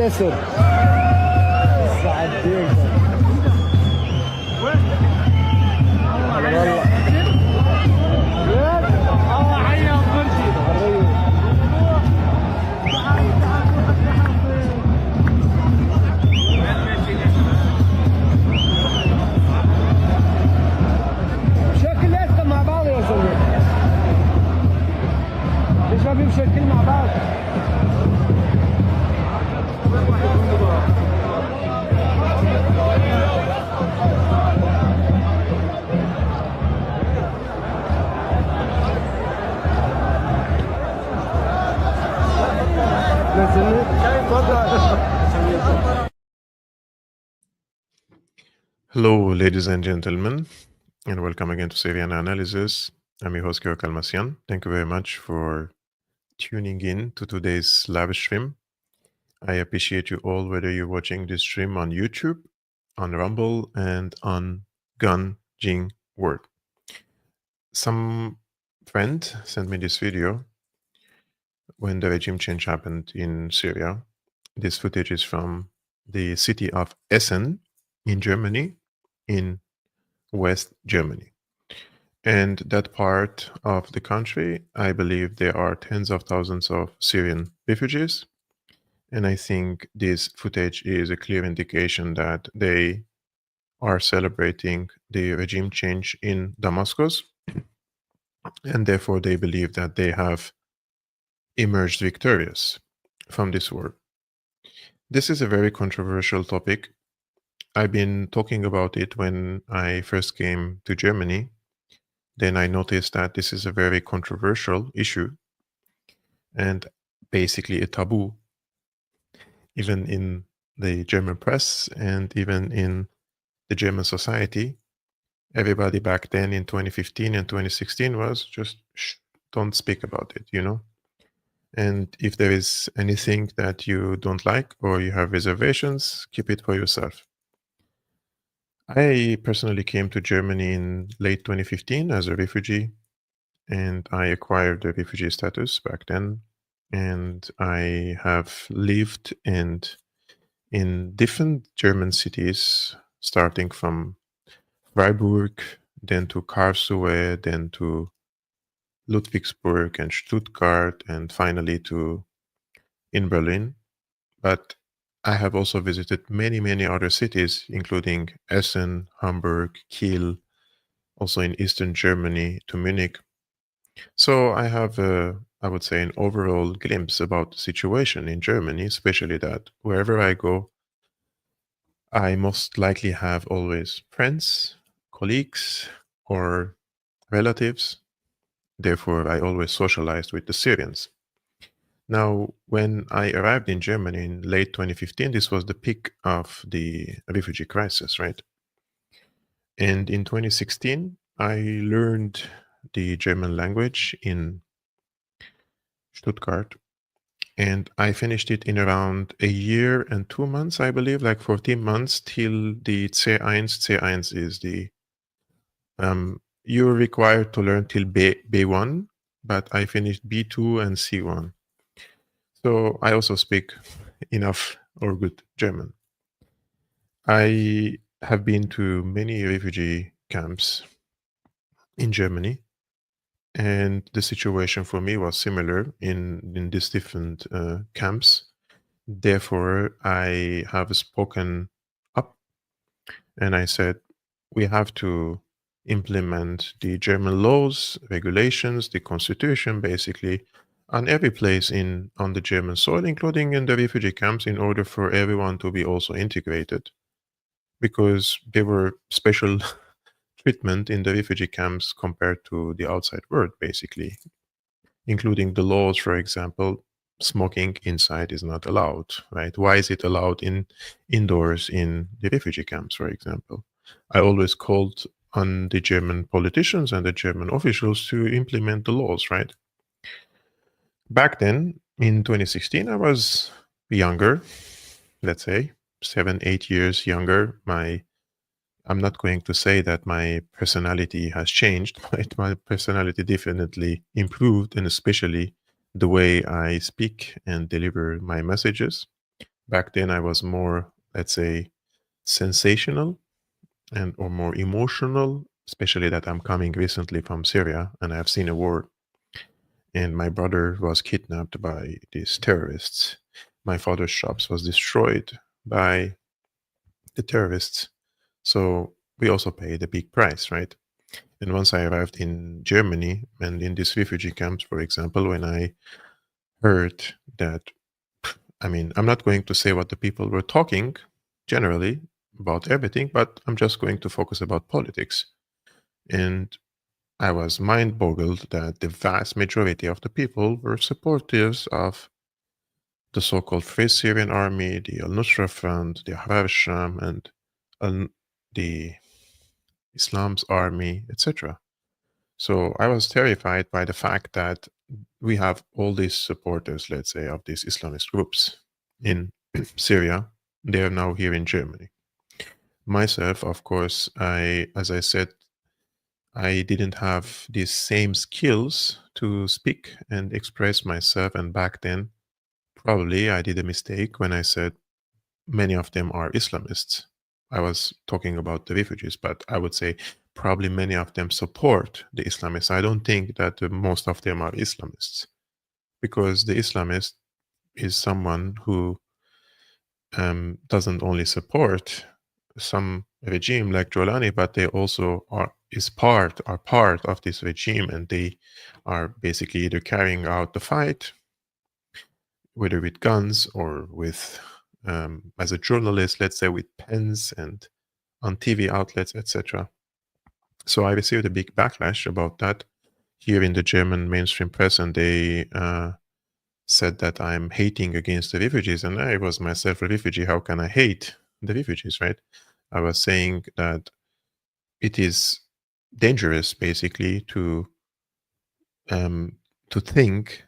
ياسر سعدين والله بشكل لسه مع بعض يا زلمه ليش ما بيمشوا الكل مع بعض Hello, ladies and gentlemen, and welcome again to Syriana Analysis. I'm your host, Kevork Almassian. Thank you very much for tuning in to today's live stream. I appreciate you all, whether you're watching this stream on YouTube, on Rumble, and on Gun Jing Word. Some friend sent me this video when the regime change happened in Syria. This footage is from the city of Essen in Germany, in West Germany. And that part of the country, I believe there are tens of thousands of Syrian refugees. And I think this footage is a clear indication that they are celebrating the regime change in Damascus. And therefore, they believe that they have emerged victorious from this war. This is a very controversial topic. I've been talking about it when I first came to Germany. Then I noticed that this is a very controversial issue and basically a taboo, even in the German press and even in the German society. Everybody back then in 2015 and 2016 was just, don't speak about it, you know? And if there is anything that you don't like or you have reservations, keep it for yourself. I personally came to Germany in late 2015 as a refugee, and I acquired the refugee status back then. And I have lived in different German cities, starting from Freiburg, then to Karlsruhe, then to Ludwigsburg and Stuttgart, and finally in Berlin. But I have also visited many, many other cities, including Essen, Hamburg, Kiel, also in Eastern Germany to Munich. So I have, I would say, an overall glimpse about the situation in Germany, especially that wherever I go, I most likely have always friends, colleagues, or relatives. Therefore, I always socialized with the Syrians. Now, when I arrived in Germany in late 2015, this was the peak of the refugee crisis, right? And in 2016, I learned the German language in Stuttgart, and I finished it in around a year and 2 months, I believe, like 14 months till the C1. C1 is the, you're required to learn till B1, but I finished B2 and C1. So I also speak enough or good German. I have been to many refugee camps in Germany, and the situation for me was similar in these different camps. Therefore, I have spoken up and I said, we have to implement the German laws, regulations, the constitution, basically, on every place on the German soil, including in the refugee camps, in order for everyone to be also integrated. Because there were special treatment in the refugee camps compared to the outside world, basically, including the laws, for example. Smoking inside is not allowed, right? Why is it allowed indoors in the refugee camps, for example? I always called on the German politicians and the German officials to implement the laws, right? Back then, in 2016, I was younger, let's say 7, 8 years younger. I'm not going to say that my personality has changed, but my personality definitely improved, and especially the way I speak and deliver my messages. Back then, I was more, let's say, sensational or more emotional, especially that I'm coming recently from Syria and I've seen a war. And my brother was kidnapped by these terrorists. My father's shops was destroyed by the terrorists. So we also paid a big price, right? And once I arrived in Germany and in these refugee camps, for example, when I heard that, I mean, I'm not going to say what the people were talking generally about everything, but I'm just going to focus about politics. And I was mind boggled that the vast majority of the people were supporters of the so-called Free Syrian Army, the al-Nusra Front, the al-sham, and the Islam's army, etc. So I was terrified by the fact that we have all these supporters, let's say, of these Islamist groups in Syria. They are now here in Germany. Myself, of course, as I said, I didn't have these same skills to speak and express myself. And back then, probably I did a mistake when I said many of them are Islamists. I was talking about the refugees, but I would say probably many of them support the Islamists. I don't think that most of them are Islamists, because the Islamist is someone who doesn't only support some regime like Jolani, but they also are part of this regime, and they are basically either carrying out the fight, whether with guns or with as a journalist, let's say, with pens and on TV outlets, etc. So I received a big backlash about that here in the German mainstream press, and they said that I'm hating against the refugees, and I was myself a refugee. How can I hate the refugees, right? I was saying that it is dangerous, basically, to think,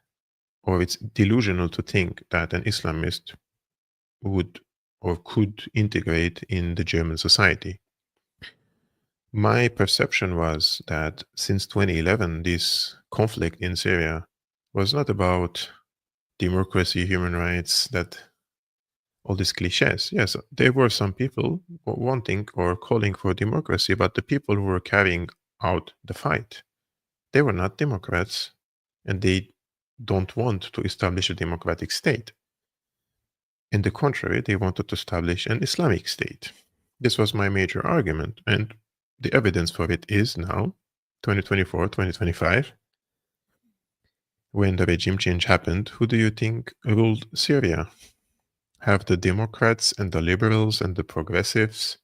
or it's delusional to think that an Islamist would or could integrate in the German society. My perception was that since 2011, this conflict in Syria was not about democracy, human rights, that all these cliches. Yes, there were some people wanting or calling for democracy, but the people who were carrying out the fight, they were not Democrats, and they don't want to establish a democratic state. In the contrary, they wanted to establish an Islamic state. This was my major argument, and the evidence for it is now, 2024, 2025, when the regime change happened. Who do you think ruled Syria? Have the Democrats and the liberals and the progressives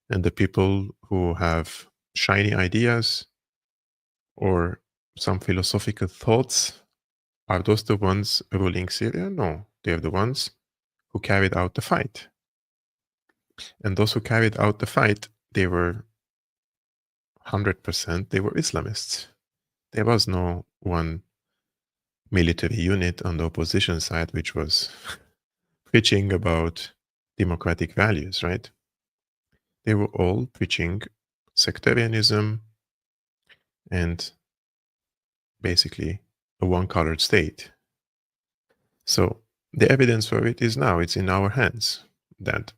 and the people who have shiny ideas or some philosophical thoughts, are those the ones ruling Syria? No, they're the ones who carried out the fight. And those who carried out the fight, they were 100%, they were Islamists. There was no one military unit on the opposition side which was preaching about democratic values, right? They were all preaching sectarianism and basically a one-colored state. So the evidence for it is now, it's in our hands, that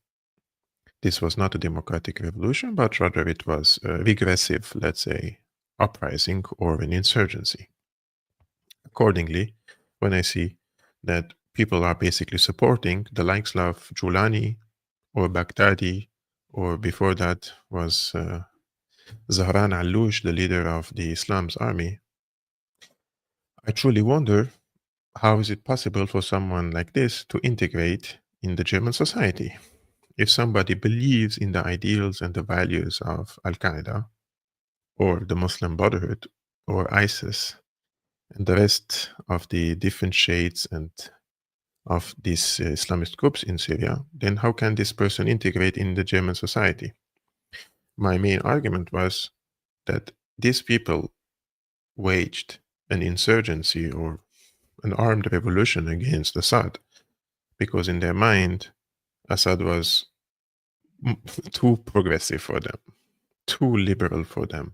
this was not a democratic revolution, but rather it was a regressive, let's say, uprising or an insurgency. Accordingly, when I see that people are basically supporting the likes of Julani or Baghdadi, or before that was Zahran al-Lush, the leader of the Islam's army, I truly wonder, how is it possible for someone like this to integrate in the German society? If somebody believes in the ideals and the values of Al-Qaeda or the Muslim Brotherhood or ISIS and the rest of the different shades and of these Islamist groups in Syria, then how can this person integrate in the German society? My main argument was that these people waged an insurgency or an armed revolution against Assad, because in their mind, Assad was too progressive for them, too liberal for them.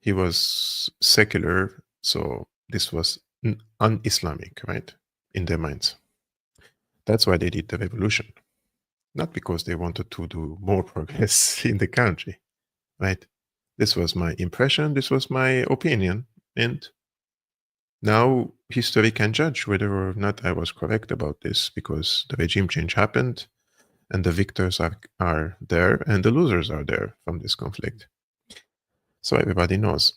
He was secular, so this was un-Islamic, right, in their minds. That's why they did the revolution. not because they wanted to do more progress in the country, right? This was my impression, this was my opinion, and now history can judge whether or not I was correct about this, because the regime change happened, and the victors are there, and the losers are there from this conflict. So everybody knows.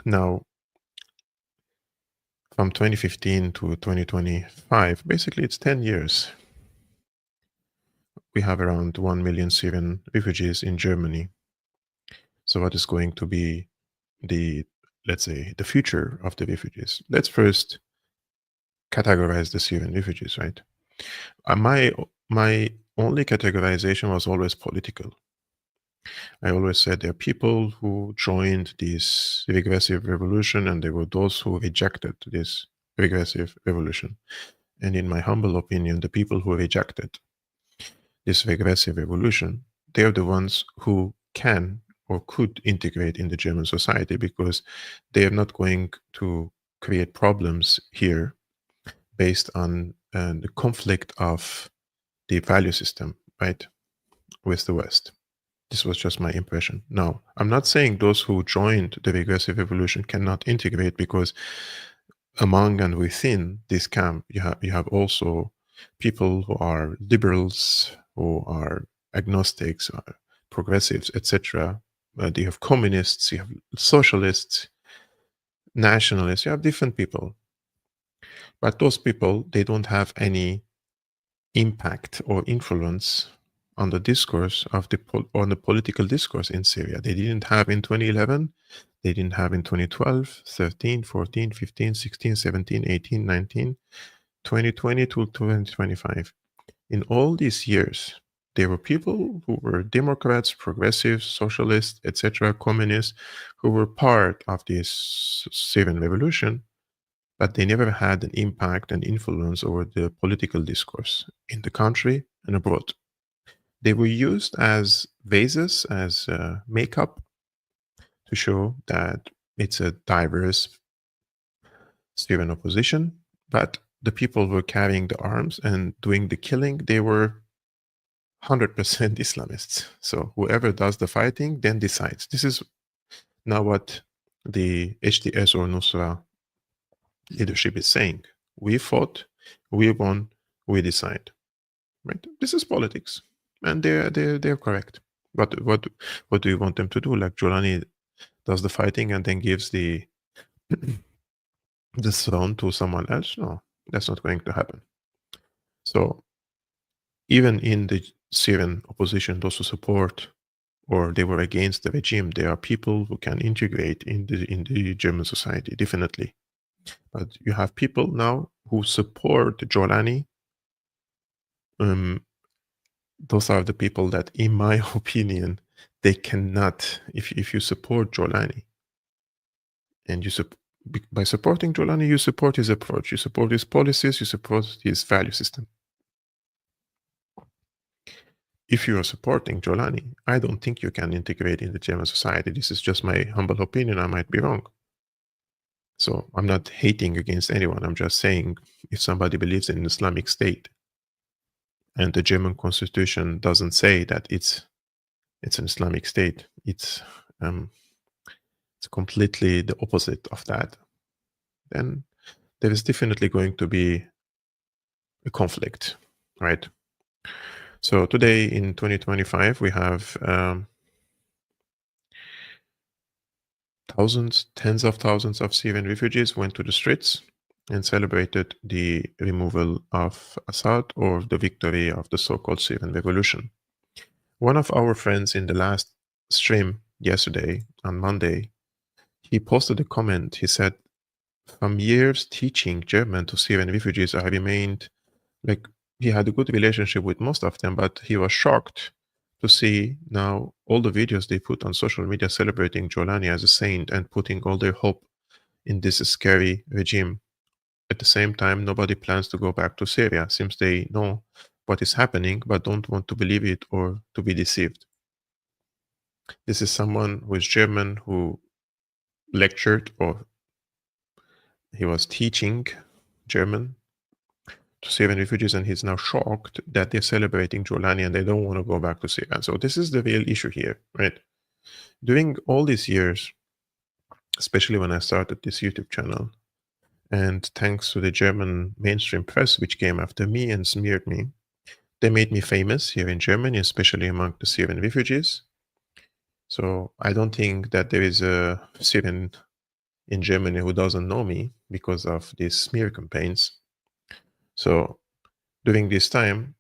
Now, from 2015 to 2025, basically it's 10 years. We have around 1 million Syrian refugees in Germany. So what is going to be the, let's say, the future of the refugees? Let's first categorize the Syrian refugees, right? My only categorization was always political. I always said there are people who joined this regressive revolution, and there were those who rejected this regressive revolution. And in my humble opinion, the people who rejected this regressive revolution, they're the ones who can or could integrate in the German society, because they are not going to create problems here based on the conflict of the value system, right, with the West. This was just my impression. Now, I'm not saying those who joined the regressive revolution cannot integrate, because among and within this camp, you have also people who are liberals, who are agnostics, or progressives, etc. You have communists, you have socialists, nationalists, you have different people. But those people, they don't have any impact or influence on the discourse of on the political discourse in Syria. They didn't have in 2011, they didn't have in 2012, 13, 14, 15, 16, 17, 18, 19, 2020 to 2025. In all these years, there were people who were Democrats, progressives, socialists, etc., communists, who were part of this Syrian revolution, but they never had an impact and influence over the political discourse in the country and abroad. They were used as vases, as makeup, to show that it's a diverse Syrian opposition, but the people who were carrying the arms and doing the killing, they were 100% Islamists. So whoever does the fighting then decides. This is now what the HDS or Nusra leadership is saying. We fought, we won, we decide. Right? This is politics, and they're correct. But what do you want them to do? Like Jolani does the fighting and then gives the the throne to someone else? No, that's not going to happen. So even in the Syrian opposition, those who support or they were against the regime, there are people who can integrate in the German society, definitely. But you have people now who support Jolani. Those are the people that, in my opinion, they cannot. If you support Jolani, and by supporting Jolani, you support his approach, you support his policies, you support his value system. If you are supporting Jolani, I don't think you can integrate in the German society. This is just my humble opinion. I might be wrong. So I'm not hating against anyone. I'm just saying, if somebody believes in an Islamic state and the German constitution doesn't say that it's an Islamic state, it's completely the opposite of that, then there is definitely going to be a conflict, right? So today in 2025, we have thousands, tens of thousands of Syrian refugees went to the streets and celebrated the removal of Assad, or the victory of the so-called Syrian revolution. One of our friends in the last stream yesterday, on Monday, he posted a comment. He said, from years teaching German to Syrian refugees, I remained like, he had a good relationship with most of them, but he was shocked to see now all the videos they put on social media celebrating Jolani as a saint and putting all their hope in this scary regime. At the same time, nobody plans to go back to Syria, since they know what is happening but don't want to believe it or to be deceived. This is someone who is German, who lectured, or he was teaching German to Syrian refugees, and he's now shocked that they're celebrating Jolani and they don't want to go back to Syria. So this is the real issue here, right? During all these years, especially when I started this YouTube channel, and thanks to the German mainstream press, which came after me and smeared me, they made me famous here in Germany, especially among the Syrian refugees. So I don't think that there is a Syrian in Germany who doesn't know me because of these smear campaigns. So during this time,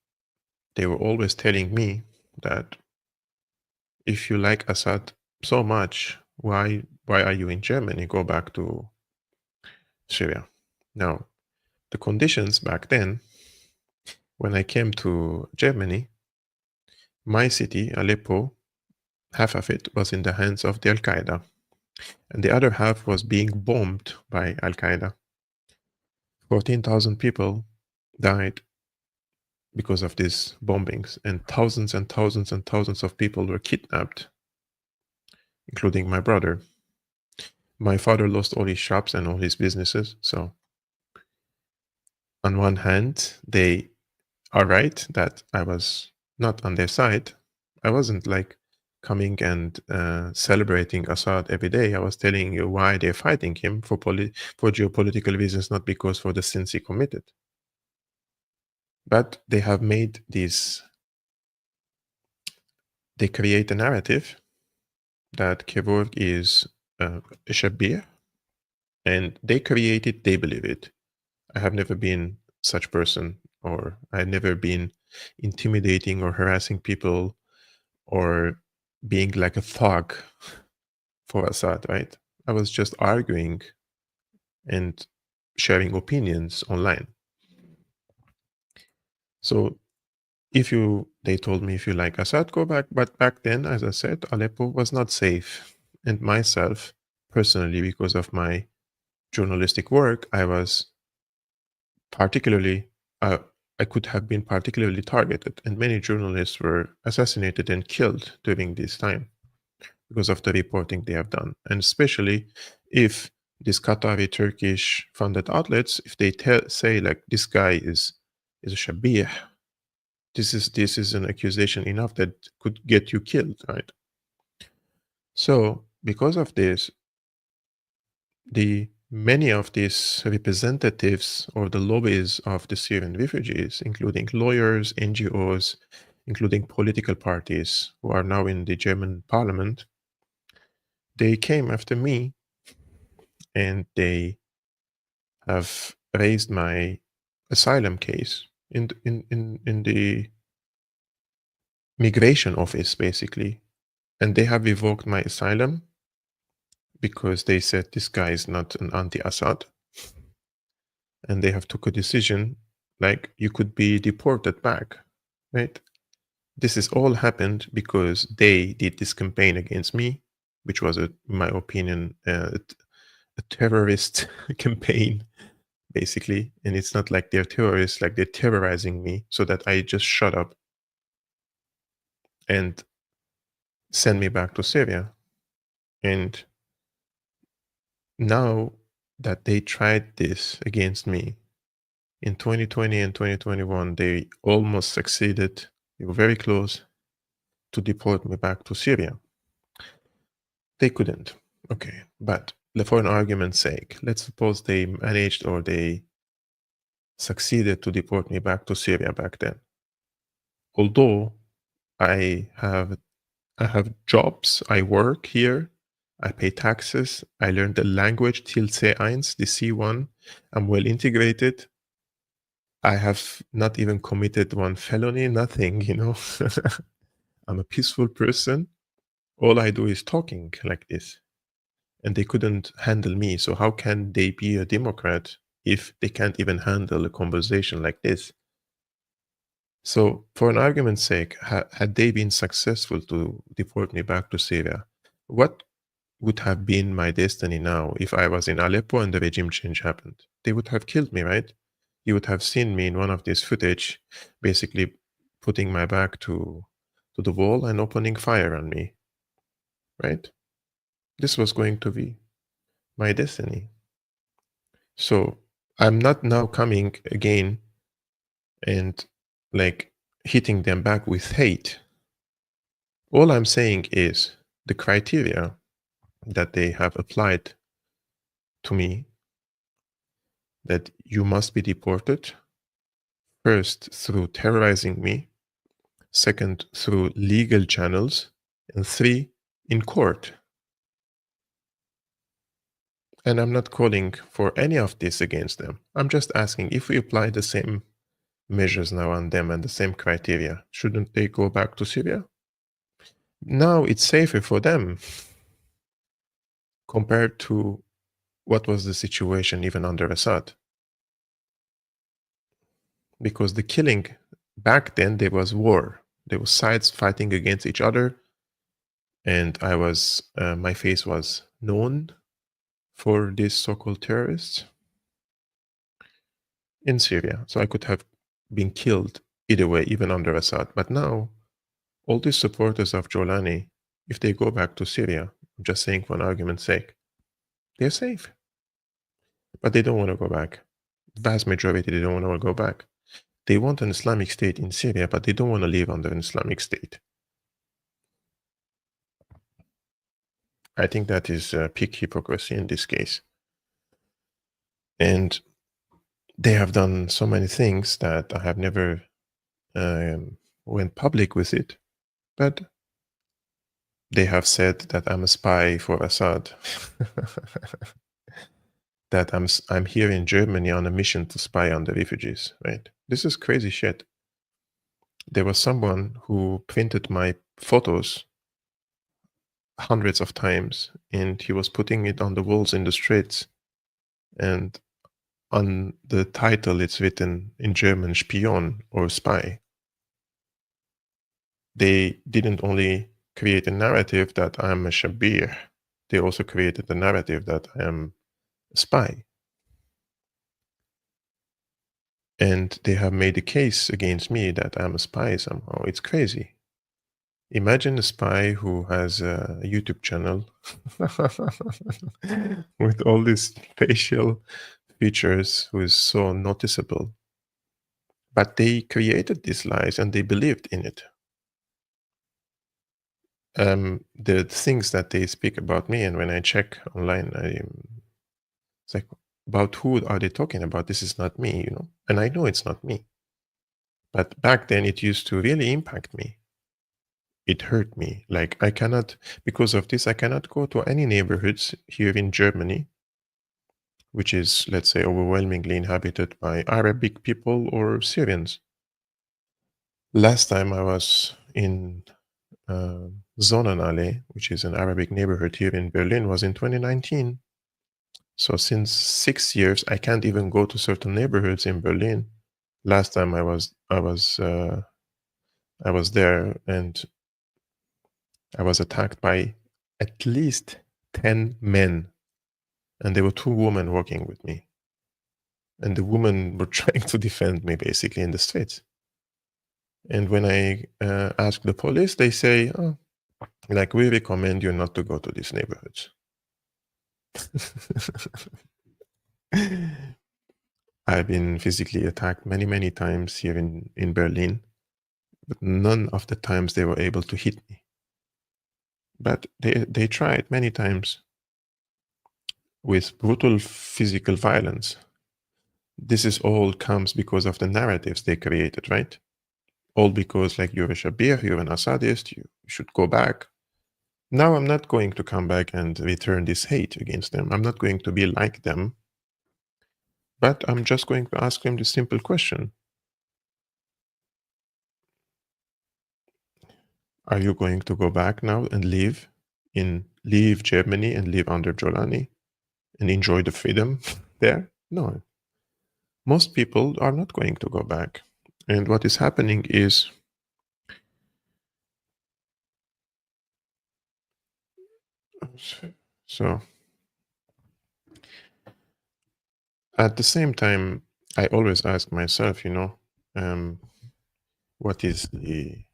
they were always telling me that if you like Assad so much, why are you in Germany? Go back to Syria. Now, the conditions back then, when I came to Germany, my city, Aleppo, half of it was in the hands of the Al-Qaeda, and the other half was being bombed by Al-Qaeda. 14,000 people died because of these bombings, and thousands and thousands and thousands of people were kidnapped, including my brother. My father lost all his shops and all his businesses. So on one hand, they are right that I was not on their side. I wasn't like coming and celebrating Assad every day. I was telling you why they're fighting him for geopolitical reasons, not because for the sins he committed. But they have made this, they create a narrative that Kevork is a Shabir, and they create it, they believe it. I have never been such person, or I've never been intimidating or harassing people or being like a thug for Assad, right? I was just arguing and sharing opinions online. So they told me, if you like Assad, go back. But back then, as I said, Aleppo was not safe. And myself, personally, because of my journalistic work, I was particularly, I could have been particularly targeted. And many journalists were assassinated and killed during this time because of the reporting they have done. And especially if these Qatari, Turkish funded outlets, if they say like this guy is a Shabih, this is an accusation enough that could get you killed, right? So because of this, many of these representatives or the lobbies of the Syrian refugees, including lawyers, NGOs, including political parties who are now in the German parliament, they came after me and they have raised my asylum case in the migration office, basically. And they have revoked my asylum because they said this guy is not an anti-Assad. And they have took a decision like you could be deported back, right? This is all happened because they did this campaign against me, which was, in my opinion, a terrorist campaign, basically. And it's not like they're terrorists, like they're terrorizing me so that I just shut up and send me back to Syria. And now that they tried this against me in 2020 and 2021, they almost succeeded. They were very close to deport me back to Syria. They couldn't. Okay, but for an argument's sake, let's suppose they managed or they succeeded to deport me back to Syria back then. Although I have jobs, I work here, I pay taxes, I learned the language till C1, the C1, I'm well integrated. I have not even committed one felony, nothing, you know. I'm a peaceful person. All I do is talking like this. And they couldn't handle me. So how can they be a Democrat if they can't even handle a conversation like this? So for an argument's sake, had they been successful to deport me back to Syria, what would have been my destiny now if I was in Aleppo and the regime change happened? They would have killed me, right? You would have seen me in one of these footage, basically putting my back to the wall and opening fire on me, right? This was going to be my destiny. So I'm not now coming again and like hitting them back with hate. All I'm saying is the criteria that they have applied to me, that you must be deported, first through terrorizing me, second through legal channels, and three, in court. And I'm not calling for any of this against them. I'm just asking, if we apply the same measures now on them and the same criteria, shouldn't they go back to Syria? Now it's safer for them compared to what was the situation even under Assad. Because the killing back then, there was war. There were sides fighting against each other. And I was, my face was known for these so-called terrorists in Syria. So I could have been killed either way, even under Assad. But now, all these supporters of Jolani, if they go back to Syria, I'm just saying for an argument's sake, they're safe. But they don't want to go back. Vast majority, they don't want to go back. They want an Islamic State in Syria, but they don't want to live under an Islamic State. I think that is peak hypocrisy in this case. And they have done so many things that I have never went public with it. But they have said that I'm a spy for Assad. That I'm here in Germany on a mission to spy on the refugees, right? This is crazy shit. There was someone who printed my photos hundreds of times, and he was putting it on the walls in the streets. And on the title, it's written in German, Spion or spy. They didn't only create a narrative that I'm a Shabir, they also created the narrative that I am a spy. And they have made a case against me that I'm a spy somehow. It's crazy. Imagine a spy who has a YouTube channel with all these facial features, who is so noticeable. But they created these lies and they believed in it. The things that they speak about me, and when I check online, it's like, about who are they talking about? This is not me, you know? And I know it's not me. But back then it used to really impact me. It hurt me. Like, I cannot, because of this, I cannot go to any neighborhoods here in Germany, which is, let's say, overwhelmingly inhabited by Arabic people or Syrians. Last time I was in Sonnenallee, which is an Arabic neighborhood here in Berlin, was in 2019. So since 6 years, I can't even go to certain neighborhoods in Berlin. Last time I was there, and I was attacked by at least 10 men, and there were 2 women working with me. And the women were trying to defend me basically in the streets. And when I ask the police, they say, oh, like, we recommend you not to go to these neighborhoods. I've been physically attacked many, many times here in Berlin, but none of the times they were able to hit me. But they tried many times with brutal physical violence. This is all comes because of the narratives they created, right? All because, like, you're a Shabir, you're an Assadist, you should go back. Now I'm not going to come back and return this hate against them. I'm not going to be like them. But I'm just going to ask them the simple question. Are you going to go back now and leave Germany and live under Jolani and enjoy the freedom there? No. Most people are not going to go back. And what is happening is, so at the same time, I always ask myself, what is the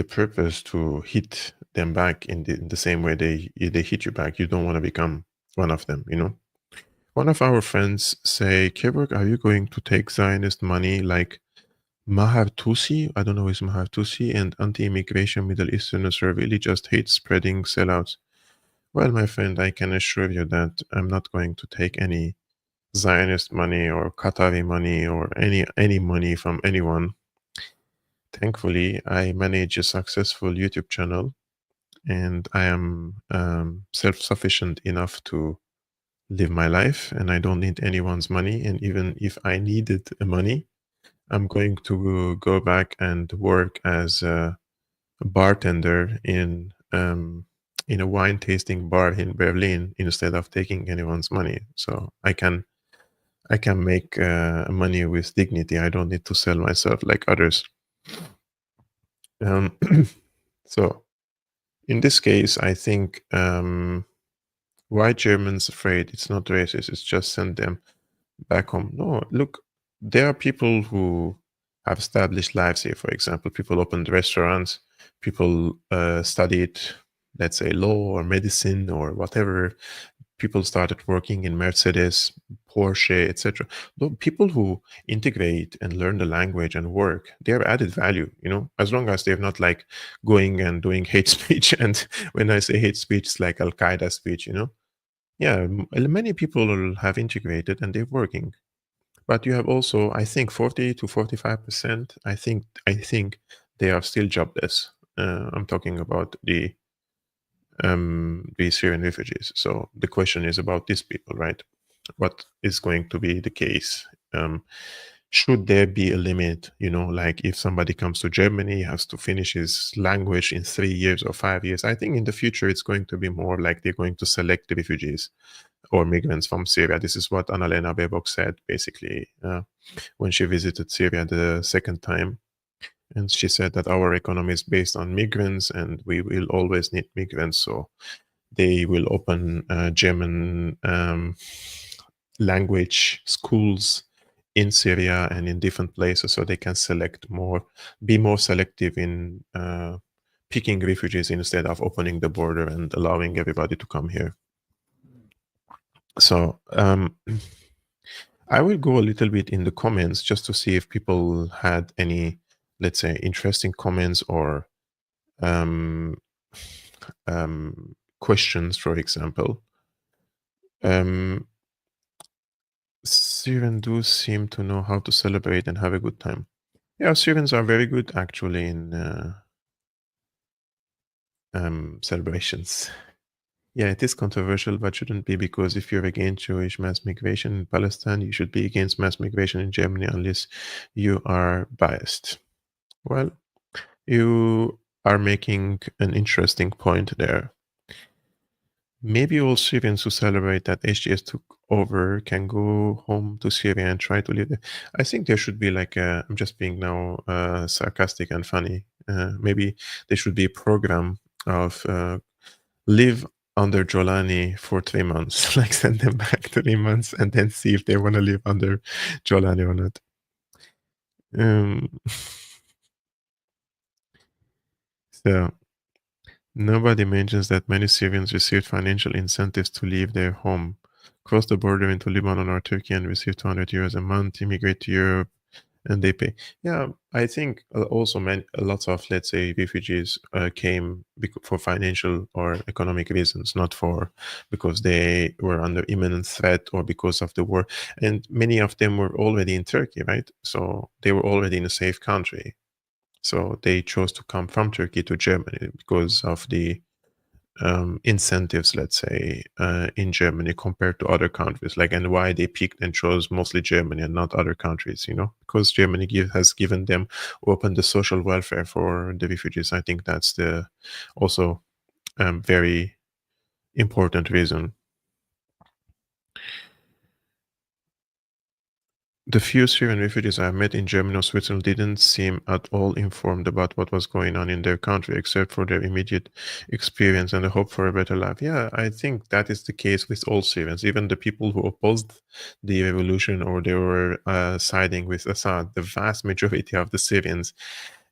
purpose to hit them back in the same way they hit you back? You don't want to become one of them, One of our friends say, Kevork, are you going to take Zionist money like Mahar Tusi? I don't know who is Mahar Tusi, and anti-immigration Middle Easterners who really just hate spreading sellouts. Well, my friend, I can assure you that I'm not going to take any Zionist money or Qatari money or any money from anyone. Thankfully, I manage a successful YouTube channel and I am self-sufficient enough to live my life, and I don't need anyone's money. And even if I needed money, I'm going to go back and work as a bartender in a wine tasting bar in Berlin instead of taking anyone's money. So I can make money with dignity. I don't need to sell myself like others. Um, so in this case, I think why Germans afraid? It's not racist. It's just send them back home. No, look, there are people who have established lives here. For example, people opened restaurants, people studied, let's say, law or medicine or whatever. People started working in Mercedes, Porsche, etc. People who integrate and learn the language and work, they have added value, as long as they're not like going and doing hate speech. And when I say hate speech, it's like Al-Qaeda speech. Yeah, many people have integrated and they're working. But you have also, I think, 40 to 45%. I think they are still jobless. I'm talking about the Syrian refugees. So the question is about these people, right? What is going to be the case? Should there be a limit? Like if somebody comes to Germany, he has to finish his language in 3 years or 5 years. I think in the future it's going to be more like they're going to select the refugees or migrants from Syria. This is what Annalena Baerbock said basically when she visited Syria the second time. And she said that our economy is based on migrants and we will always need migrants. So they will open German language schools in Syria and in different places so they can be more selective in picking refugees instead of opening the border and allowing everybody to come here. So I will go a little bit in the comments just to see if people had any, let's say, interesting comments or questions, for example. Syrians do seem to know how to celebrate and have a good time. Yeah, Syrians are very good actually in celebrations. Yeah, it is controversial, but shouldn't be, because if you're against Jewish mass migration in Palestine, you should be against mass migration in Germany unless you are biased. Well, you are making an interesting point there. Maybe all Syrians who celebrate that HTS took over can go home to Syria and try to live there. I think there should be like I'm just being now sarcastic and funny. Maybe there should be a program of live under Jolani for 3 months, like send them back 3 months and then see if they want to live under Jolani or not. So nobody mentions that many Syrians received financial incentives to leave their home, cross the border into Lebanon or Turkey and receive 200 euros a month, immigrate to Europe, and they pay. Yeah, I think also lots of, let's say, refugees came for financial or economic reasons, not because they were under imminent threat or because of the war. And many of them were already in Turkey, right? So they were already in a safe country. So they chose to come from Turkey to Germany because of the incentives, let's say, in Germany compared to other countries, and why they picked and chose mostly Germany and not other countries, because Germany has given them, opened the social welfare for the refugees. I think that's the also very important reason. The few Syrian refugees I met in Germany or Switzerland didn't seem at all informed about what was going on in their country, except for their immediate experience and the hope for a better life. Yeah, I think that is the case with all Syrians, even the people who opposed the revolution or they were siding with Assad. The vast majority of the Syrians,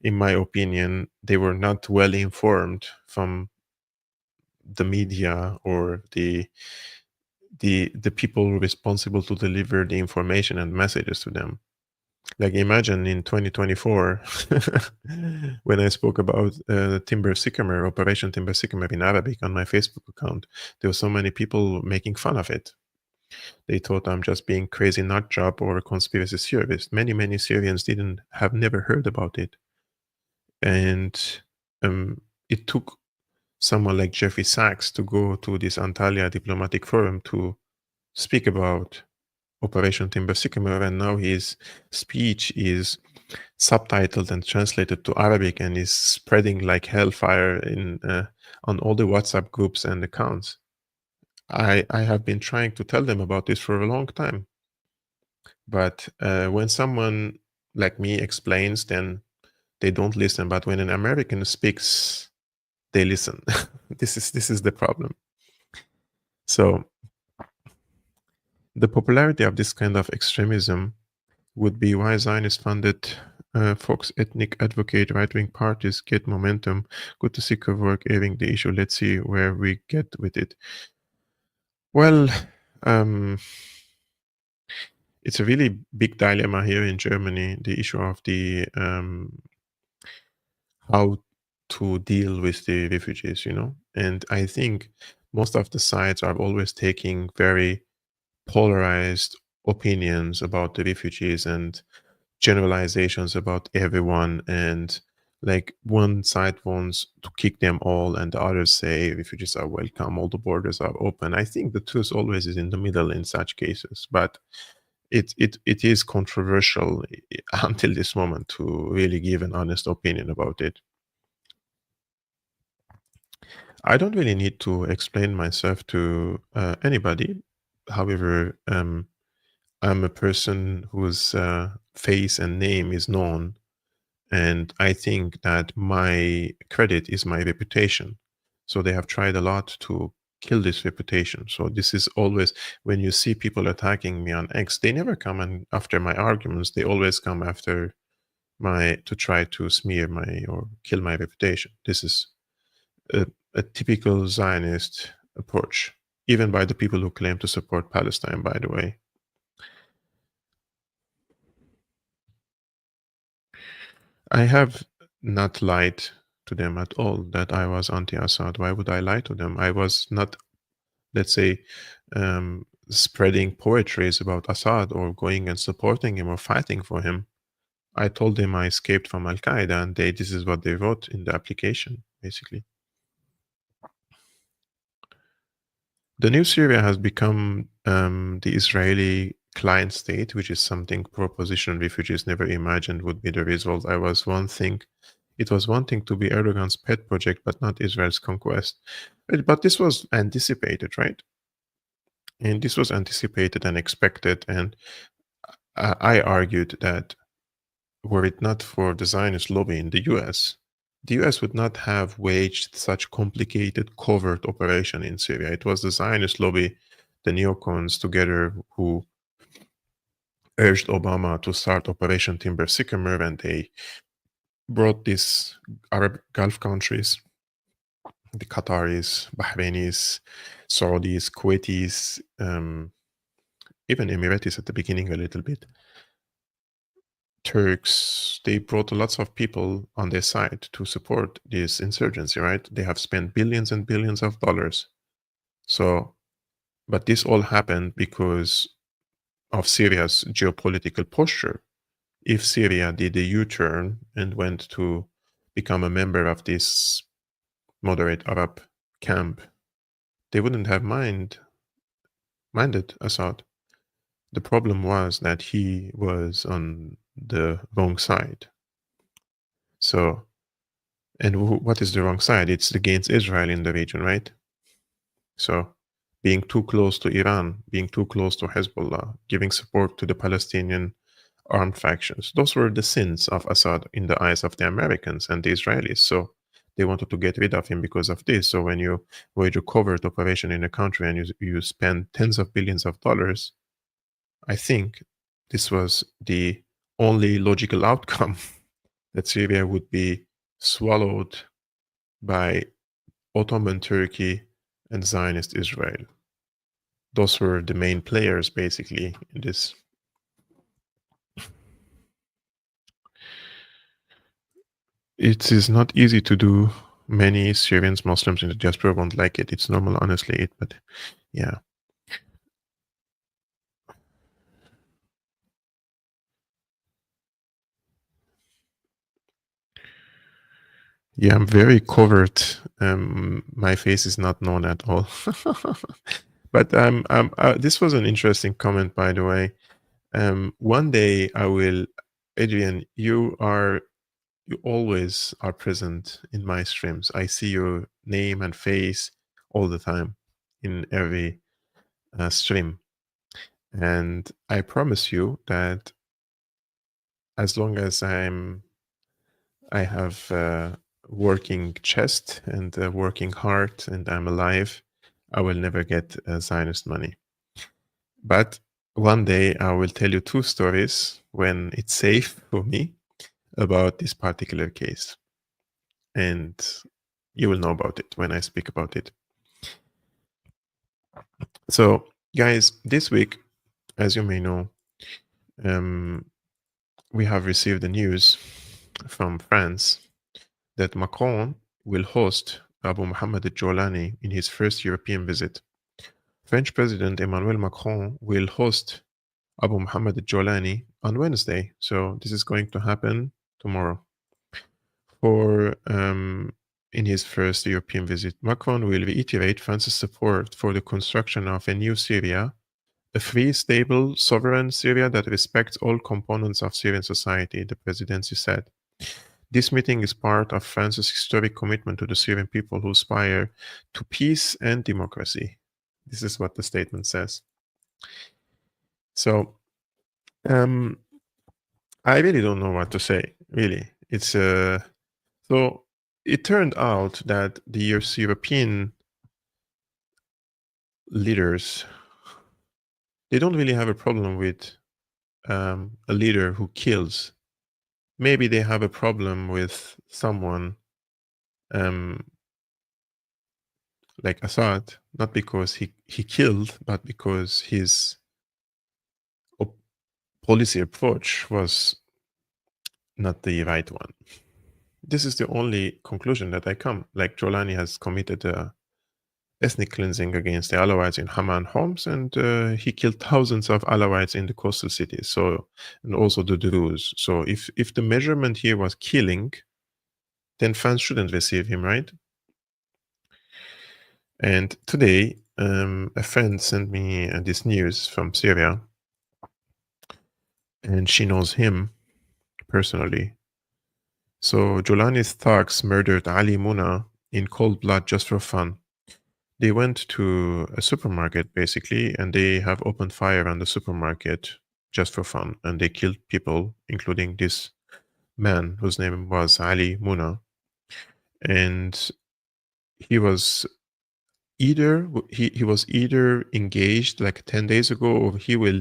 in my opinion, they were not well informed from the media or the the people responsible to deliver the information and messages to them. Like imagine in 2024, when I spoke about Timber Sycamore, Operation Timber Sycamore in Arabic on my Facebook account, there were so many people making fun of it. They thought I'm just being crazy nut job or a conspiracy theorist. Many Syrians have never heard about it. And it took someone like Jeffrey Sachs to go to this Antalya diplomatic forum to speak about Operation Timber Sycamore, and now his speech is subtitled and translated to Arabic and is spreading like hellfire in on all the WhatsApp groups and accounts. I have been trying to tell them about this for a long time, but when someone like me explains, then they don't listen. But when an American speaks, they listen. This is the problem. So the popularity of this kind of extremism would be why Zionist-funded Fox ethnic advocate right-wing parties get momentum. Good to see Kevork airing the issue. Let's see where we get with it. Well, it's a really big dilemma here in Germany, the issue of the how to deal with the refugees, and I think most of the sides are always taking very polarized opinions about the refugees and generalizations about everyone, and like one side wants to kick them all and the others say refugees are welcome, all the borders are open. I think the truth always is in the middle in such cases, but it is controversial until this moment to really give an honest opinion about it. I don't really need to explain myself to anybody. However, I'm a person whose face and name is known, and I think that my credit is my reputation. So they have tried a lot to kill this reputation. So this is always, when you see people attacking me on X, they never come after my arguments. They always come after to try to smear or kill my reputation. This is a typical Zionist approach, even by the people who claim to support Palestine, by the way. I have not lied to them at all that I was anti-Assad. Why would I lie to them? I was not, let's say, spreading poetries about Assad or going and supporting him or fighting for him. I told them I escaped from Al-Qaeda, and this is what they wrote in the application, basically. The new Syria has become the Israeli client state, which is something pro-position refugees never imagined would be the result. It was one thing to be Erdogan's pet project, but not Israel's conquest. But this was anticipated, right? And this was anticipated and expected. And I argued that were it not for the Zionist lobby in the US, the US would not have waged such complicated covert operation in Syria. It was the Zionist lobby, the neocons together, who urged Obama to start Operation Timber Sycamore, and they brought these Arab Gulf countries, the Qataris, Bahrainis, Saudis, Kuwaitis, even Emiratis at the beginning a little bit, Turks. They brought lots of people on their side to support this insurgency, right? They have spent billions and billions of dollars. So, but this all happened because of Syria's geopolitical posture. If Syria did a U-turn and went to become a member of this moderate Arab camp, they wouldn't have minded Assad. The problem was that he was on the wrong side. So, and what is the wrong side? It's against Israel in the region, right? So, being too close to Iran, being too close to Hezbollah, giving support to the Palestinian armed factions. Those were the sins of Assad in the eyes of the Americans and the Israelis. So they wanted to get rid of him because of this. So when you wage a covert operation in a country and you spend tens of billions of dollars, I think this was the only logical outcome, that Syria would be swallowed by Ottoman Turkey and Zionist Israel. those were the main players basically in this. It is not easy to do. Many Syrians, Muslims in the diaspora won't like it. It's normal, honestly, but yeah. Yeah, I'm very covert. My face is not known at all. But this was an interesting comment, by the way. One day I will, Adrian, you always are present in my streams. I see your name and face all the time in every stream. And I promise you that as long as I have working chest and working heart and I'm alive, I will never get Zionist money. But one day I will tell you 2 stories when it's safe for me about this particular case. And you will know about it when I speak about it. So, guys, this week, as you may know, we have received the news from France that Macron will host Abu Mohammed al-Jolani in his first European visit. French President Emmanuel Macron will host Abu Mohammed al-Jolani on Wednesday. So this is going to happen tomorrow. In his first European visit, Macron will reiterate France's support for the construction of a new Syria, a free, stable, sovereign Syria that respects all components of Syrian society, the presidency said. This meeting is part of France's historic commitment to the Syrian people who aspire to peace and democracy. This is what the statement says. So, I really don't know what to say, really. It's so it turned out that the European leaders, they don't really have a problem with a leader who kills. Maybe they have a problem with someone like Assad, not because he killed, but because his policy approach was not the right one. This is the only conclusion that I come. Like Jolani has committed ethnic cleansing against the Alawites in Hama and Homs, and he killed thousands of Alawites in the coastal cities. So, and also the Druze. So, if the measurement here was killing, then France shouldn't receive him, right? And today, a friend sent me this news from Syria, and she knows him personally. So Jolani's thugs murdered Ali Muna in cold blood just for fun. They went to a supermarket, basically, and they have opened fire on the supermarket just for fun. And they killed people, including this man whose name was Ali Muna. And he was either engaged like 10 days ago, or he will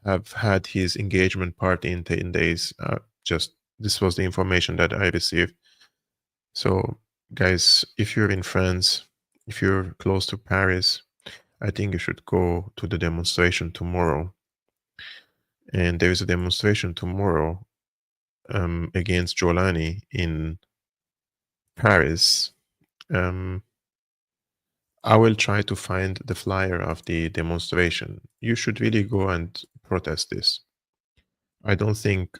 have had his engagement party in 10 days. This was the information that I received. So, guys, if you're in France, if you're close to Paris, I think you should go to the demonstration tomorrow. And there is a demonstration tomorrow against Jolani in Paris. I will try to find the flyer of the demonstration. You should really go and protest this. I don't think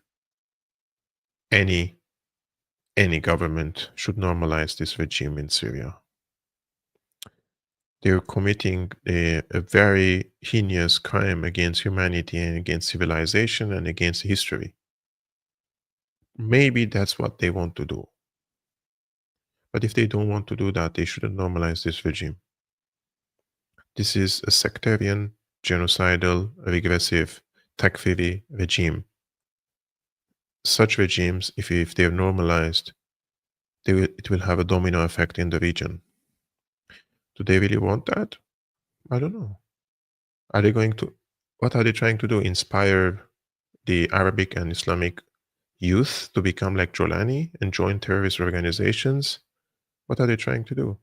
any government should normalize this regime in Syria. They're committing a very heinous crime against humanity and against civilization and against history. Maybe that's what they want to do. But if they don't want to do that, they shouldn't normalize this regime. This is a sectarian, genocidal, regressive, takfiri regime. Such regimes, if they're normalized, it will have a domino effect in the region. Do they really want that? I don't know. What are they trying to do? Inspire the Arabic and Islamic youth to become like Jolani and join terrorist organizations? What are they trying to do?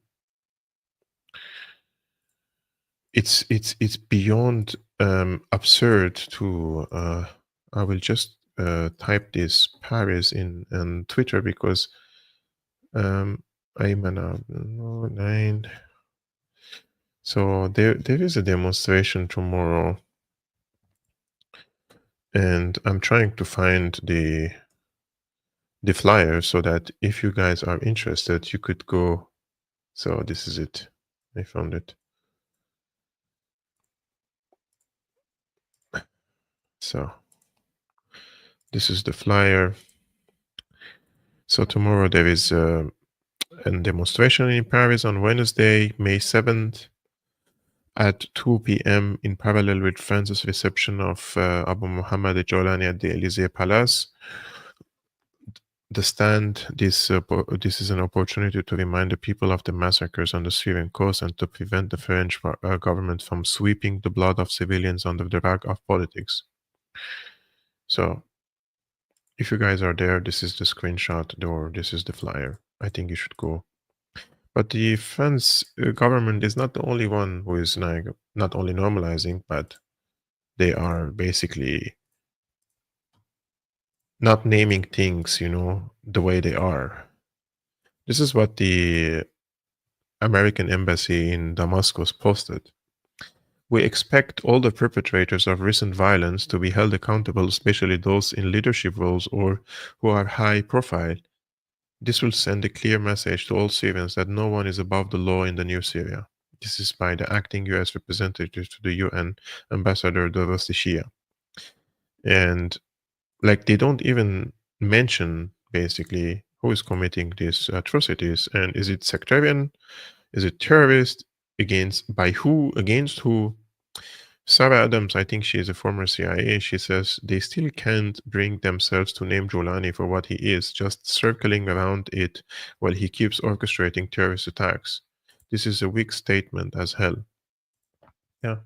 it's beyond absurd to I will just type this Paris in Twitter because I'm an 9. So there is a demonstration tomorrow, and I'm trying to find the flyer so that if you guys are interested, you could go. So this is it. I found it. So this is the flyer. So tomorrow there is a demonstration in Paris on Wednesday, May 7th at 2 p.m. in parallel with France's reception of Abu Muhammad al-Jawlani at the Élysée Palace. The stand, this is an opportunity to remind the people of the massacres on the Syrian coast and to prevent the French government from sweeping the blood of civilians under the rug of politics. So if you guys are there, this is the screenshot or this is the flyer. I think you should go. But the French government is not the only one who is like not only normalizing, but they are basically not naming things, the way they are. This is what the American embassy in Damascus posted. We expect all the perpetrators of recent violence to be held accountable, especially those in leadership roles or who are high profile. This will send a clear message to all Syrians that no one is above the law in the new Syria. This is by the acting US representative to the UN, Ambassador Doros Shia. And like they don't even mention basically who is committing these atrocities and is it sectarian, is it terrorist, by who, against who. Sarah Adams, I think she is a former CIA, she says they still can't bring themselves to name Jolani for what he is, just circling around it while he keeps orchestrating terrorist attacks. This is a weak statement as hell. Yeah,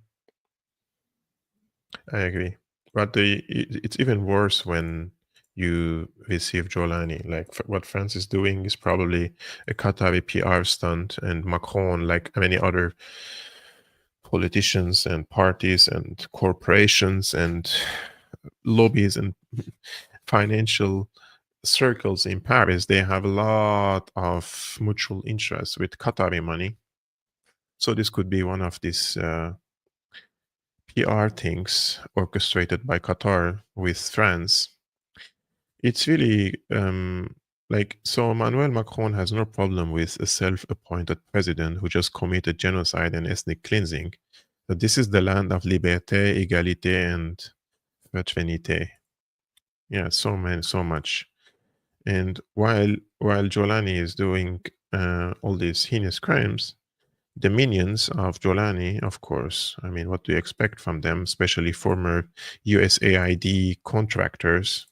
I agree. But it's even worse when you receive Jolani. Like what France is doing is probably a Qatari PR stunt, and Macron, like many other politicians and parties and corporations and lobbies and financial circles in Paris, they have a lot of mutual interests with Qatari money. So this could be one of these PR things orchestrated by Qatar with France. It's really so Emmanuel Macron has no problem with a self-appointed president who just committed genocide and ethnic cleansing. But this is the land of liberté, égalité, and fraternité. Yeah, so much. And while Jolani is doing all these heinous crimes, the minions of Jolani, of course, I mean, what do you expect from them, especially former USAID contractors,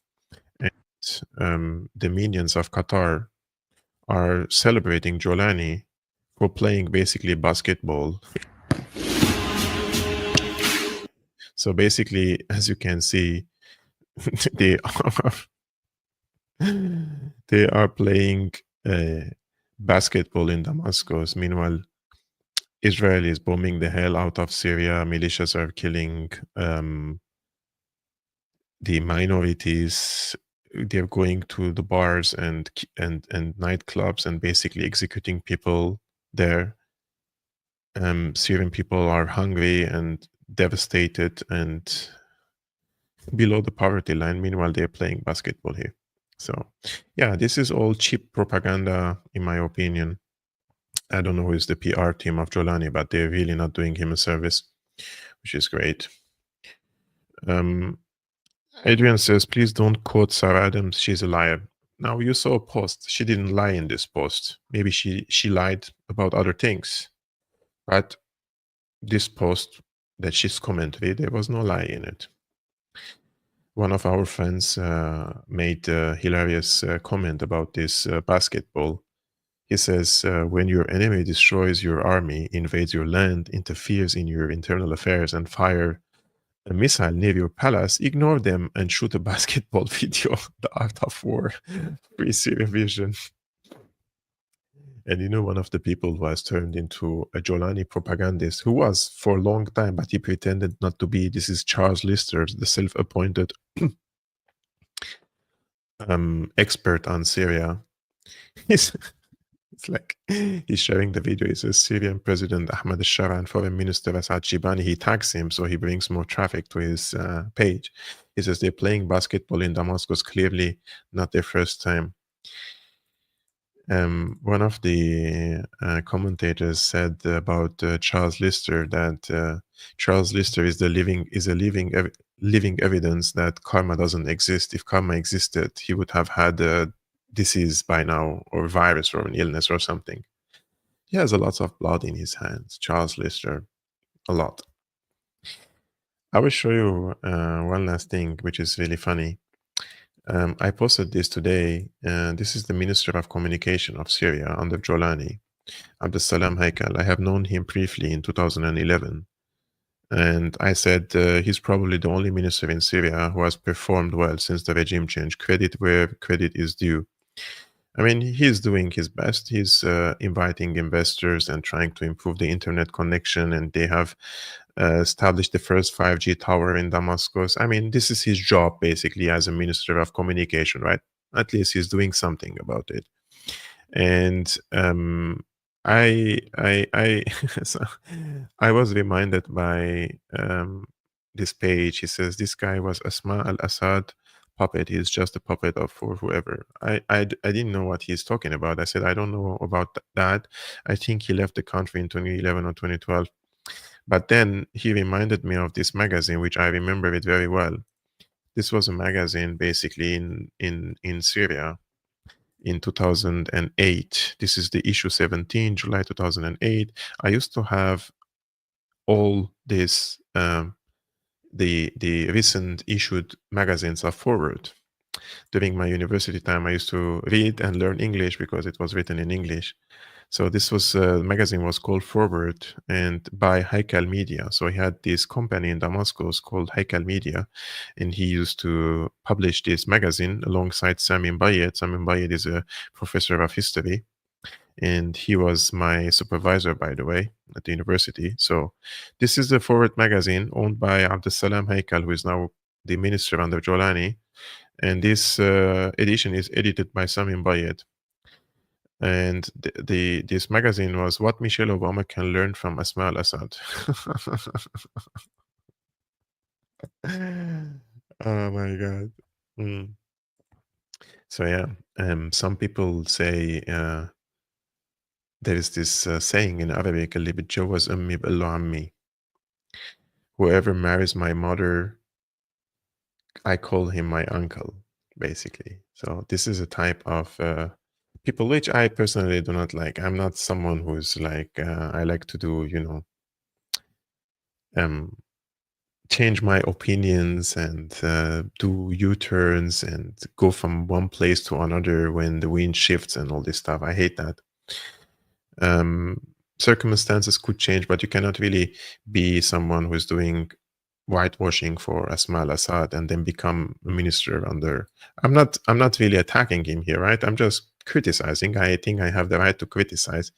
and the minions of Qatar are celebrating Jolani for playing basically basketball. So basically, as you can see, they are playing basketball in Damascus. Meanwhile, Israel is bombing the hell out of Syria. Militias are killing the minorities. They're going to the bars and nightclubs and basically executing people there. Syrian people are hungry and devastated and below the poverty line. Meanwhile, they're playing basketball here. So, yeah, this is all cheap propaganda, in my opinion. I don't know who is the PR team of Jolani, but they're really not doing him a service, which is great. Adrian says, please don't quote Sarah Adams. She's a liar. Now, you saw a post. She didn't lie in this post. Maybe she lied about other things. But this post that she's commented, there was no lie in it. One of our friends made a hilarious comment about this basketball. He says, when your enemy destroys your army, invades your land, interferes in your internal affairs, and fire a missile near your palace, ignore them and shoot a basketball video. The art of war. Free Syria vision. And you know, one of the people who has turned into a Jolani propagandist, who was for a long time, but he pretended not to be. This is Charles Lister, the self-appointed expert on Syria. It's like he's sharing the video. It says Syrian President Ahmad al-Shara and Foreign Minister Asad Shibani. He tags him so he brings more traffic to his page. He says they're playing basketball in Damascus, clearly not their first time. One of the commentators said about Charles Lister that Charles Lister is a living evidence that karma doesn't exist. If karma existed, he would have had a disease by now, or virus, or an illness, or something. He has a lot of blood in his hands, Charles Lister, a lot. I will show you one last thing, which is really funny. I posted this today. This is the Minister of Communication of Syria under Jolani, Abdeslam Haikal. I have known him briefly in 2011. And I said he's probably the only minister in Syria who has performed well since the regime change. Credit where credit is due. I mean, he's doing his best. He's inviting investors and trying to improve the internet connection. And they have established the first 5G tower in Damascus. I mean, this is his job, basically, as a minister of communication, right? At least he's doing something about it. And so I was reminded by this page. He says this guy was Asma al-Assad puppet. He's just a puppet of for whoever. I didn't know what he's talking about. I said I don't know about that. I think he left the country in 2011 or 2012. But then he reminded me of this magazine, which I remember it very well. This was a magazine basically in Syria in 2008. This is the issue 17, July 2008. I used to have all this, the recent issued magazines of Forward. During my university time, I used to read and learn English because it was written in English. So this was magazine was called Forward and by Haikal Media. So he had this company in Damascus called Haikal Media, and he used to publish this magazine alongside Samin Bayed. Samin Bayed is a professor of history, and he was my supervisor, by the way, at the university. So this is the Forward magazine owned by Abdeslam Haikal, who is now the minister under Jolani. And this edition is edited by Samin Bayed. And this magazine was What Michelle Obama Can Learn from Asma al-Assad. Oh my God. So yeah, some people say there is this saying in Arabic, اللي بتجوز أمي بقول له عمي. Whoever marries my mother, I call him my uncle, basically. So this is a type of people which I personally do not like. I'm not someone who's like, I like to do, change my opinions and do U-turns and go from one place to another when the wind shifts and all this stuff. I hate that. Circumstances could change, but you cannot really be someone who's doing whitewashing for Asma al-Assad and then become a minister under. I'm not really attacking him here, right? I'm just criticizing. I think I have the right to criticize.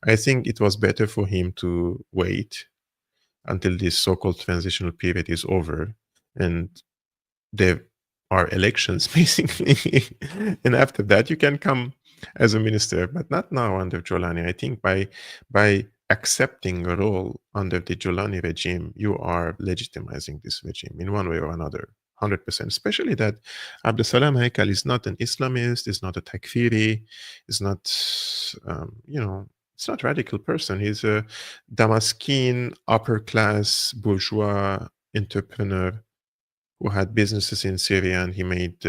I think it was better for him to wait until this so-called transitional period is over and there are elections, basically. And after that, you can come as a minister, but not now under Jolani. I think by accepting a role under the Jolani regime, you are legitimizing this regime in one way or another, 100%. Especially that Abdeslam Haikal is not an Islamist, is not a takfiri, is not, it's not a radical person. He's a Damascene upper-class bourgeois entrepreneur who had businesses in Syria, and he made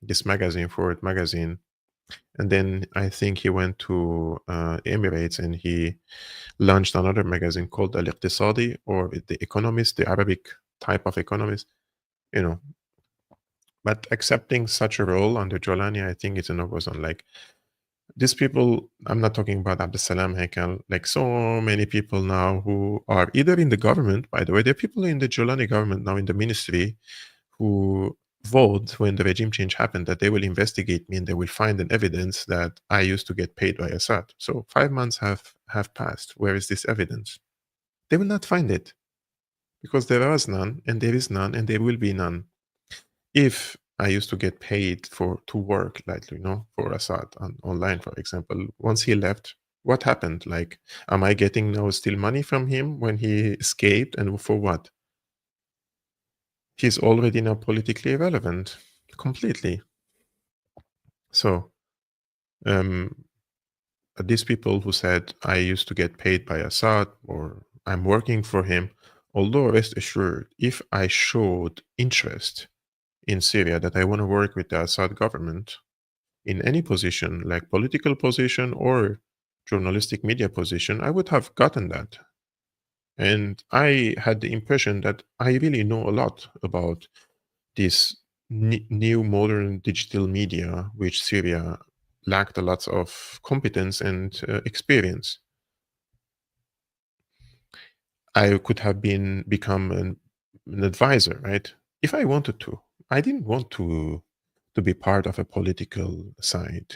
this magazine, Forward magazine. And then I think he went to Emirates and he launched another magazine called Al-Iqtisadi, or The Economist, the Arabic type of economist, But accepting such a role under Jolani, I think it's a no-go zone. Like, these people, I'm not talking about Abdeslam Haikal, like so many people now who are either in the government, by the way, there are people in the Jolani government now in the ministry who vote when the regime change happened that they will investigate me and they will find an evidence that I used to get paid by Assad. So 5 months have passed. Where is this evidence? They will not find it because there was none, and there is none, and there will be none. If I used to get paid to work, like, for Assad online, for example, once he left, what happened? Like, am I getting now still money from him when he escaped, and for what? He's already now politically irrelevant, completely. So, these people who said I used to get paid by Assad or I'm working for him, although rest assured, if I showed interest in Syria that I want to work with the Assad government in any position, like political position or journalistic media position, I would have gotten that. And I had the impression that I really know a lot about this new modern digital media, which Syria lacked a lot of competence and experience. I could have become an advisor, right? If I wanted to. I didn't want to be part of a political side.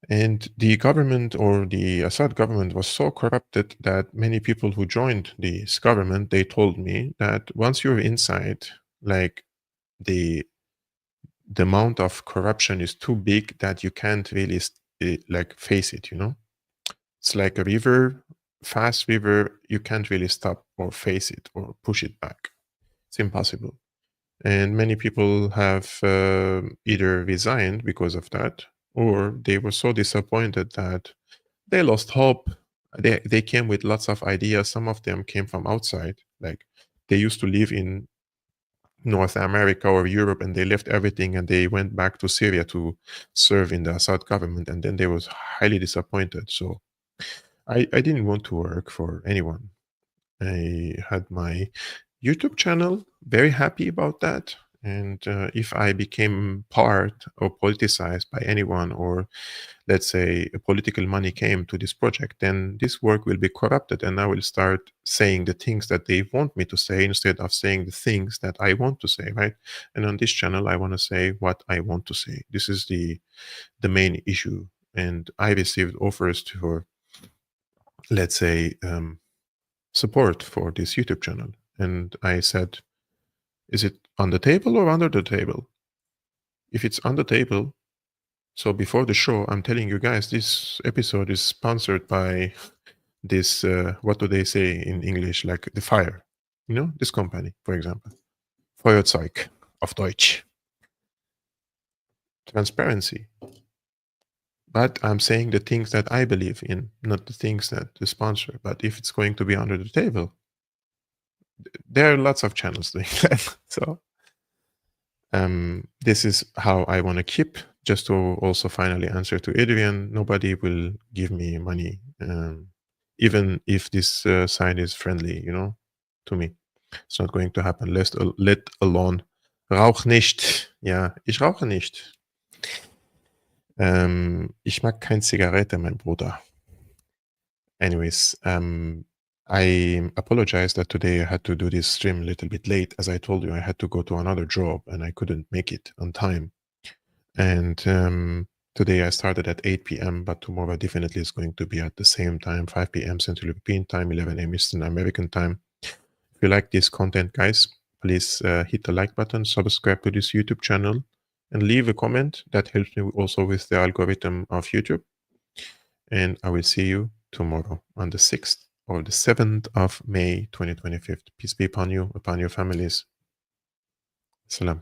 And the government, or the Assad government, was so corrupted that many people who joined this government, they told me that once you're inside, like, the amount of corruption is too big that you can't really like face it. It's like a river, fast river. You can't really stop or face it or push it back. It's impossible. And many people have either resigned because of that, or they were so disappointed that they lost hope. They came with lots of ideas. Some of them came from outside, like they used to live in North America or Europe, and they left everything and they went back to Syria to serve in the Assad government, and then they was highly disappointed. So I didn't want to work for anyone. I had my YouTube channel, very happy about that. And if I became part or politicized by anyone, or let's say political money came to this project, then this work will be corrupted, and I will start saying the things that they want me to say instead of saying the things that I want to say, right? And on this channel, I want to say what I want to say. This is the main issue. And I received offers for, let's say, support for this YouTube channel. And I said, is it on the table or under the table? If it's on the table, so before the show, I'm telling you guys, this episode is sponsored by this, what do they say in English, like the fire, this company, for example. Feuerzeug auf Deutsch. Transparency. But I'm saying the things that I believe in, not the things that the sponsor. But if it's going to be under the table, there are lots of channels doing that. So this is how I want to keep. Just to also finally answer to Adrian, nobody will give me money, even if this site is friendly, to me. It's not going to happen. Let alone rauch nicht. Ja, ich rauche nicht. Ich mag kein Zigarette, mein Bruder. Anyways, I apologize that today I had to do this stream a little bit late. As I told you, I had to go to another job and I couldn't make it on time. And today I started at 8 p.m., but tomorrow definitely is going to be at the same time, 5 p.m. Central European time, 11 a.m. Eastern American time. If you like this content, guys, please hit the like button, subscribe to this YouTube channel, and leave a comment. That helps me also with the algorithm of YouTube. And I will see you tomorrow on the 6th or the 7th of May 2025. Peace be upon you, upon your families. Salam.